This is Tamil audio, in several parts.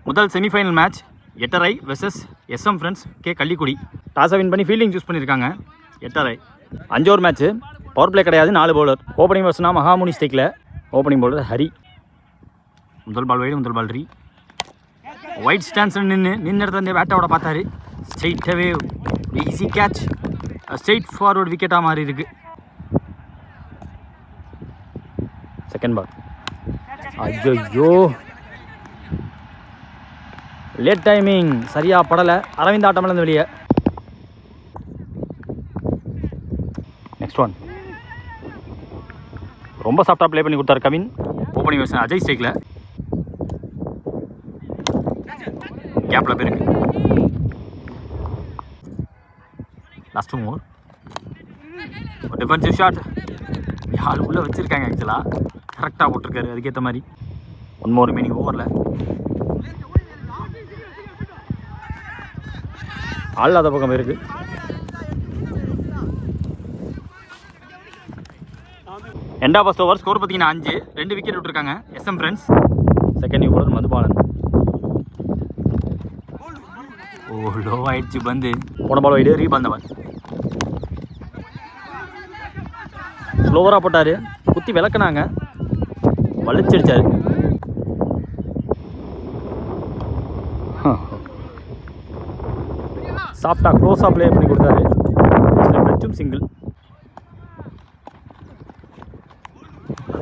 முதல் செமிஃபைனல் மேட்ச் எட்டரை versus SM friends K Kallikudi. டாஸை வின் பண்ணி ஃபீல்டிங் சூஸ் பண்ணியிருக்காங்க. எட்டரை 5 ஓவர் மேட்ச்சு. பவர் பிளே கிடையாது. 4 பவுலர். ஓப்பனிங் பர்சனாக மகாமுனி ஸ்டேக்கில். Opening bowler Hari. முதல் பால் வைடு, முதல் பால் ரீ. ஒயிட் ஸ்டான்ஸில் நின்று இடத்துல பேட்டோட பார்த்தாரு. ஸ்ட்ரெயிட்டாகவே ஈஸி கேட்ச். ஸ்ட்ரெயிட் ஃபார்வர்டு விக்கெட்டாக மாறி இருக்கு. Second ball. ஐயோ, லேட் டைமிங், சரியாக படலை. அரவிந்த் ஆட்டமில் வெளியே. நெக்ஸ்ட் ஒன் ரொம்ப சாஃப்டாக ப்ளே பண்ணி கொடுத்தாரு கவின். ஓப்பனிங் வெர்சன் அஜய் ஸ்டேக்கில். கேப்பில் போயிருக்கு. Last over defensive shot. யார் உள்ளே வச்சுருக்காங்க ஆக்சுவலாக கரெக்டாக போட்டிருக்காரு. அதுக்கேற்ற மாதிரி 1 more remaining ஓவரில். ஆள் அந்த பக்கம் இருக்குது. எண்டா ஃபர்ஸ்ட் ஓவர். ஸ்கோர் பார்த்தீங்கன்னா 5. 2 விக்கெட் விட்டுருக்காங்க SM friends. Second new bowler Madhubalan. Low ஆயிடுச்சு பந்து. போன பால் வைடு, ரீபால் பால். ஸ்லோவராக போட்டார். குத்தி விளக்குனாங்க, வலிச்சிருச்சாரு. சாஃப்டாக க்ளோஸாக ப்ளே பண்ணி கொடுத்தாரு. டச்சும் சிங்கிள்.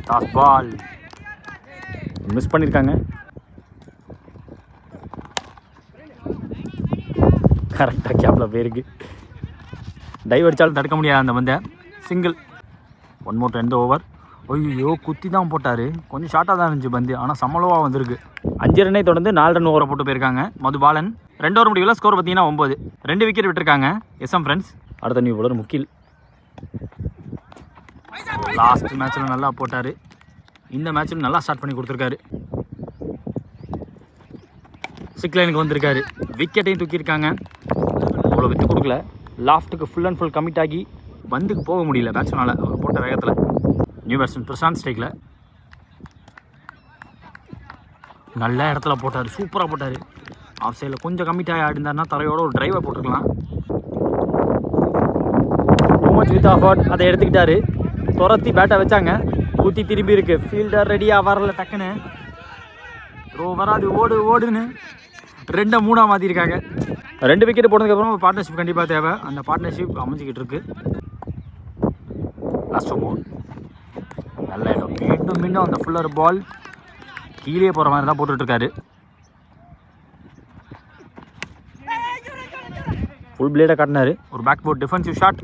டாஸ் பால் மிஸ் பண்ணியிருக்காங்க. கரெக்டாக கேப்பில் போயிருக்கு. டைவ் அடித்தாலும் தடுக்க முடியாது அந்த பந்தை. சிங்கிள். 1 more 2 over. ஐயோ, குத்தி தான் போட்டார். கொஞ்சம் ஷார்ட்டாக தான் இருந்துச்சு பந்து, ஆனால் சமலவாக வந்திருக்கு. 5 ரன்னை தொடர்ந்து 4 ரன் ஓவரை போட்டு போயிருக்காங்க மதுபாலன். 2 ஓவர் முடிவில் ஸ்கோர் பார்த்தீங்கன்னா 9. 2 விக்கெட் விட்டுருக்காங்க எஸ்எம் ஃப்ரெண்ட்ஸ். அடுத்த நியூ பவுலர் முகில். லாஸ்ட் மேட்ச்சில் நல்லா போட்டார். இந்த மேட்ச்சில் நல்லா ஸ்டார்ட் பண்ணி கொடுத்துருக்காரு. சிக்ஸ் லைனுக்கு வந்திருக்காரு. விக்கெட்டையும் தூக்கியிருக்காங்க. அவ்வளோ விட்டு கொடுக்கல. லாஃப்ட்டுக்கு ஃபுல் அண்ட் ஃபுல் கமிட் ஆகி பந்துக்கு போக முடியல பேட்ஸ்மேனால் அவர் போட்ட வேகத்தில். நியூ பேட்ஸ்மேன் பிரசாந்த் ஸ்டேக்கில். நல்ல இடத்துல போட்டார். சூப்பராக போட்டார். ஆஃப் சைடில் கொஞ்சம் கமிட் ஆகி ஆடிந்தார்னா தரையோட ஒரு டிரைவை போட்டுருக்கலாம். Too much with afford. அதை எடுத்துக்கிட்டாரு. துரத்தி பேட்டை வச்சாங்க. குத்தி திரும்பி இருக்கு. ஃபீல்டர் ரெடியாக வரல. டக்குன்னு த்ரோ வராது. ஓடுன்னு 2-3 மாற்றிருக்காங்க. 2 விக்கெட் போனதுக்கப்புறம் ஒரு பார்ட்னர்ஷிப் கண்டிப்பாக தேவை. அந்த பார்ட்னர்ஷிப் அமைஞ்சிக்கிட்டு இருக்கு. Last over. நல்ல இடம். மீண்டும் அந்த ஃபுல்லர் பால் கீழே போகிற மாதிரி தான் போட்டுட்ருக்காரு. ஃபுல் பிளேடை காட்டினார். ஒரு பேக் போர்ட் டிஃபென்சிவ் ஷாட்.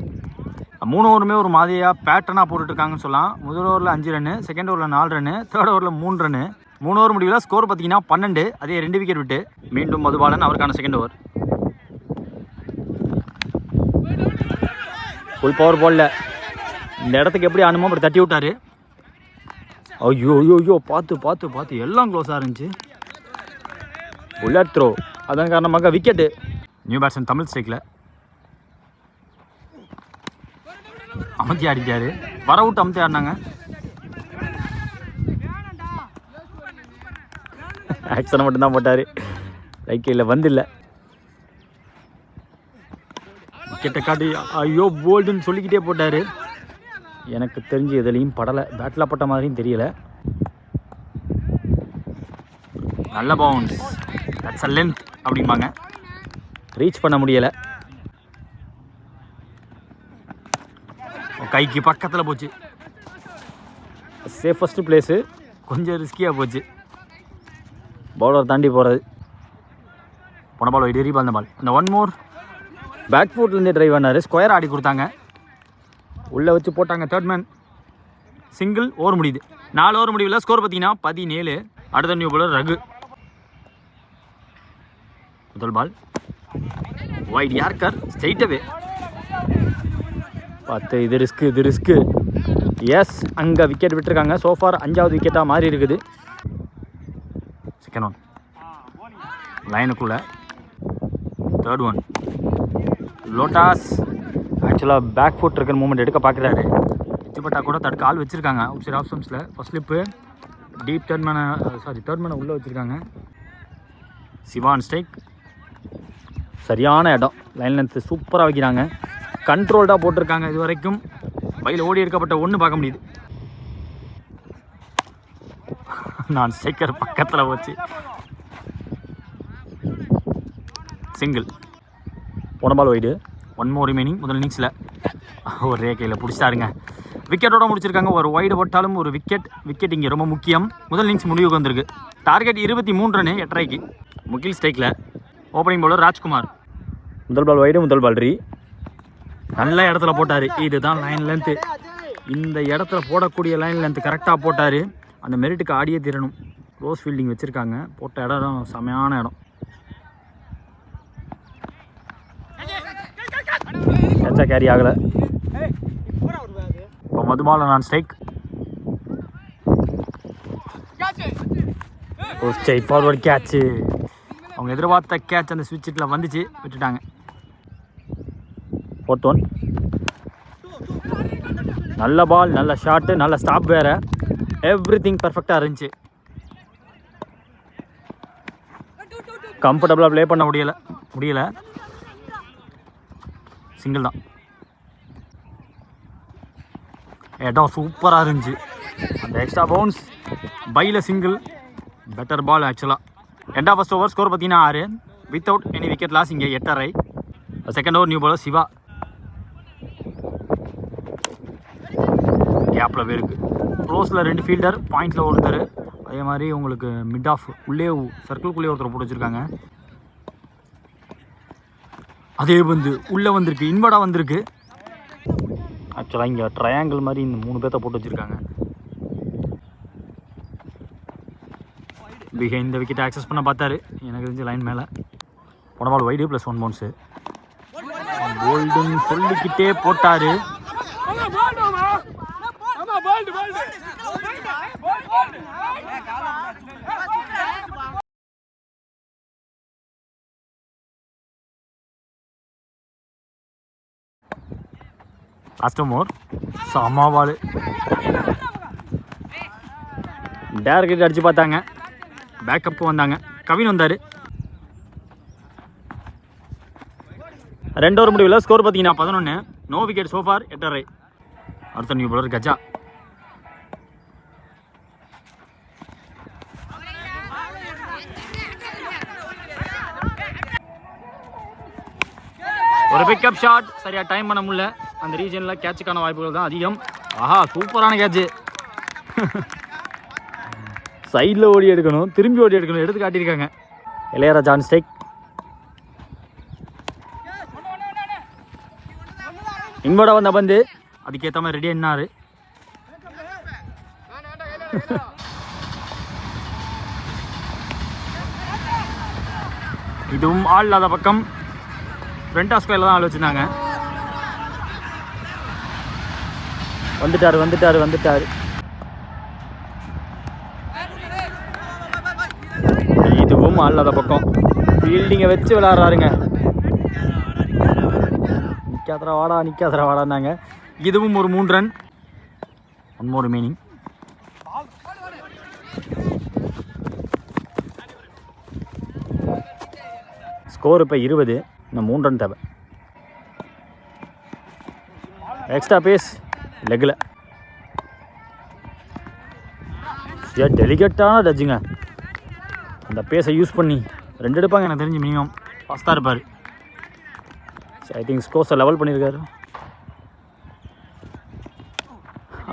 3 ஓவருமே ஒரு மாதிரியாக பேட்டர்னாக போட்டுட்ருக்காங்கன்னு சொல்லலாம். முதல் ஓவரில் 5 ரன்னு, செகண்ட் ஓவரில் 4 ரன்னு, தேர்ட் ஓவரில் 3 ரன்னு. 3 ஓவர் முடிவில் ஸ்கோர் பார்த்தீங்கன்னா 12. அதே 2 விக்கெட் விட்டு. மீண்டும் மதுபாலன் அவருக்கான செகண்ட் ஓவர். ஃபுல் பவர் பாலில் இந்த இடத்துக்கு எப்படி ஆனுமோ அப்படி தட்டி விட்டார். ஐயோ, பார்த்து எல்லாம் க்ளோஸாக இருந்துச்சு. Bullet throw. அதன் காரணமாக விக்கெட்டு. நியூ பேட்ஸ்மேன் தமிழ் ஸ்ட்ரைக்கில். அமர்த்தி ஆடிட்டாரு. வர விட்டு அமர்த்தி ஆடினாங்க. ஆக்ஷனை மட்டும்தான் போட்டார். ரைட் கையில் வந்து இல்லை. விக்கெட்டை காட்டி ஐயோ போல்டுன்னு சொல்லிக்கிட்டே போட்டார். எனக்கு தெரிஞ்சு எதுலேயும் படலை. பேட்டில் பட்ட மாதிரியும் தெரியலை. நல்ல பவுன்ஸ். தட்ஸ் அ லென்த் அப்படிம்பாங்க. ரீச் பண்ண முடியலை. கைக்கு பக்கத்தில் போச்சு. Safest place. கொஞ்சம் ரிஸ்கியாக போச்சு. பவுலர் தாண்டி போகிறது. போன பால் வைடு, ரீபால் பால். அந்த 1 more பேக் ஃபுட்லேருந்தே ட்ரைவ் பண்ணார். ஸ்கொயர் ஆடி கொடுத்தாங்க. உள்ளே வச்சு போட்டாங்க. Third man. சிங்கிள். ஓவர் முடியுது. 4 ஓவர் முடிவில் ஸ்கோர் பார்த்தீங்கன்னா 17. அடுத்த நியூ பவுலர் ரகு. முதல் பால் வைட் யார்கர். ஸ்ட்ரெயிட்டவே பார்த்து. இது ரிஸ்க்கு. எஸ், அங்கே விக்கெட் விட்டுருக்காங்க. சோஃபார் 5வது விக்கெட்டாக மாறி இருக்குது. செகண்ட் ஒன் லைனுக்குள்ளே. தேர்ட் ஒன் லோட்டாஸ். ஆக்சுவலாக பேக் ஃபுட் இருக்கிற மூமெண்ட் எடுக்க பார்க்குறாரு. எச்சுப்பட்டா கூட தடுக்க ஆள் வச்சுருக்காங்க அவுட் சைட் ஆப்ஷன்ஸில். First slip. டீப் தேர்ட் மேனை உள்ளே வச்சுருக்காங்க. சிவான் ஸ்ட்ரைக். சரியான இடம், லைன் லென்த்து சூப்பராக வைக்கிறாங்க, கண்ட்ரோல்டாக போட்டிருக்காங்க. இது வரைக்கும் பையில் ஓடி எடுக்கப்பட்ட ஒன்று பார்க்க முடியுது. நான் ஸ்ட்ரைக்கர் பக்கத்தில் வச்சு சிங்கிள். போன பால் வைடு. 1 more remaining. முதல் இன்னிங்ஸில் ஒரே கையில் பிடிச்சிட்டாருங்க. விக்கெட்டோட முடிச்சிருக்காங்க. ஒரு வைடு போட்டாலும் ஒரு விக்கெட் இங்கே ரொம்ப முக்கியம். முதல் இன்னிங்ஸ் முடிவுக்கு வந்திருக்கு. Target 23 run 8.5க்கு. முகில் ஸ்ட்ரைக்கில். Opening bowler Rajkumar. முதல் பால் வைடு, முதல் பால் ரீ. நல்ல இடத்துல போட்டார். இதுதான் லைன் லென்த்து. இந்த இடத்துல போடக்கூடிய லைன் லென்த்து கரெக்டாக போட்டார். அந்த மெரிட்டுக்கு ஆடியே தீரணும். க்ளோஸ் ஃபீல்டிங் வச்சுருக்காங்க. போட்ட இடம் செமையான இடம். கேட்சா கேரி ஆகலை. இப்போ மதுபால நான் ஸ்ட்ரைக். Straight forward catch. அவங்க எதிர்பார்த்த கேட்ச் அந்த ஸ்விட்ச் ஹிட்டில் வந்துச்சு, விட்டுட்டாங்க. 4th one. நல்ல பால், நல்ல ஷாட்டு, நல்ல ஸ்டாப் வேறு. எவ்ரி திங் பர்ஃபெக்டாக இருந்துச்சு. கம்ஃபர்டபுளாக ப்ளே பண்ண முடியல. சிங்கிள் தான். இடம் சூப்பராக இருந்துச்சு. அந்த எக்ஸ்ட்ரா பவுன்ஸ், பையில் சிங்கிள், பெட்டர் பால் ஆக்சுவலாக. End of first over. Score பார்த்தீங்கன்னா 6 வித்தவுட் எனி விக்கெட் லாஸ். இங்கே 8.5. Second over new bowler Siva. கேப்பில் பேருக்கு க்ளோஸில் 2 ஃபீல்டர், பாயிண்டில் ஒருத்தர். அதே மாதிரி உங்களுக்கு மிட் ஆஃப் உள்ளே சர்க்கிள்குள்ளே ஒருத்தர் போட்டு வச்சுருக்காங்க. அதே வந்து உள்ளே வந்திருக்கு, இன்வர்டாக வந்திருக்கு. ஆக்சுவலாக இங்கே ட்ரையாங்கிள் மாதிரி இந்த 3 பேர்த்த போட்டு வச்சுருக்காங்க. பிஹைண்ட் இந்த விக்கெட் ஆக்சஸ் பண்ண பார்த்தாரு. எனக்கு தெரிஞ்ச லைன் மேலே. போன பால் வைடு ப்ளஸ் 1 பவுன்ஸு. கோல்டுன்னு சொல்லிக்கிட்டே போட்டார். அஸ்டமோர் செம பால். டேரக்ட் அடித்து பார்த்தாங்க. பேக்கப்பு வந்தாங்க. கவின் வந்தார். 2 ஓவர் முடிவில் ஸ்கோர் பார்த்தீங்கன்னா 11. நோ விக்கெட் சோஃபார். 8.5. அடுத்த நியூ பாலர் கஜா. ஒரு பிக்கப் ஷாட், சரியாக டைம் பண்ண முடியல. அந்த ரீஜனில் கேட்சுக்கான வாய்ப்புகள் தான் அதிகம். ஆஹா, சூப்பரான கேட்சு. சைடில் ஓடி எடுக்கணும், திரும்பி ஓடி எடுக்கணும், எடுத்து காட்டியிருக்காங்க. Ilaiyaraaja on strike. இன்வர்டாக வந்த பந்து அதுக்கேற்ற மாதிரி ரெடியாக என்னாரு. இதுவும் ஆள் இல்லாத பக்கம். ஃப்ரண்ட் ஆஃப் ஸ்கொயரில் தான் ஆள் வச்சுருந்தாங்க. வந்துட்டார். இதுவும் ஆள் இல்லாத பக்கம். ஃபீல்டிங்கை வச்சு விளையாடுறாருங்க. நிற்காதரா வாடான்னாங்க. இதுவும் ஒரு 3 ரன். 1 more remaining. ஸ்கோர் இப்போ 20. இன்னும் 3 ரன் தேவை. எக்ஸ்ட்ரா பேஸ் லெக்கில். டெலிகேட்டான டச்சுங்க. அந்த பேஸை யூஸ் பண்ணி 2 எடுப்பாங்க எனக்கு தெரிஞ்சு. மினிமம் ஃபாஸ்ட்டாக இருப்பார். ஐ திங்க் ஸ்கோர்ஸை லெவல் பண்ணியிருக்காரு.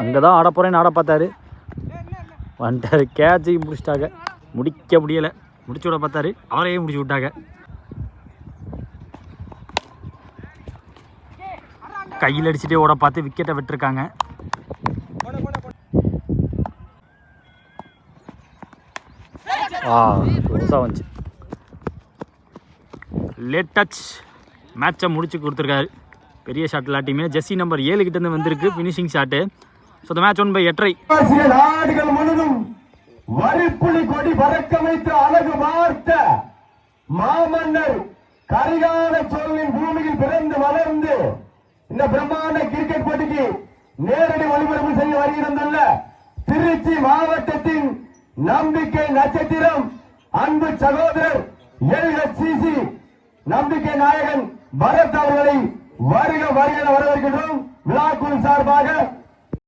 அங்கே தான் ஆட போகிறேன்னு ஆட பார்த்தாரு. வந்துட்டார். கேட்சையும் முடிச்சிட்டாங்க. முடிக்க முடியலை. முடிச்சு விட பார்த்தாரு. அவரையே முடிச்சு விட்டாங்க. கையில் அடிச்சுட்டே ஓட பார்த்து விக்கெட்டை விட்டுருக்காங்க. புதுசாக வந்துச்சு. லேட் டச் மேட்சை முடிச்சு கொடுத்துருக்காரு. பெரிய ஷாட் இல்லாட்டியுமே ஜெர்சி நம்பர் 7 கிட்டேருந்து வந்திருக்கு ஃபினிஷிங் ஷாட்டு. ஸோ இந்த மேட்ச் 1 by 8.5. நாடுகள் முழுதும் வரிப்புலி கொடி பறக்க வைத்து அழகு பார்த்த மாமன்னர் கரிகால சோழனின் பூமியில் பிறந்து வளர்ந்து இந்த பிரம்மாண்ட கிரிக்கெட் போட்டிக்கு நேரடி ஒளிபரப்பு செய்ய வருகிறதல்ல திருச்சி மாவட்டத்தின் நம்பிக்கை நட்சத்திரம் அன்பு சகோதரர் LHCC நம்பிக்கை நாயகன் பரத் அவர்களை வருக வருக வரவேற்கின்றோம். விழாக்குழு சார்பாக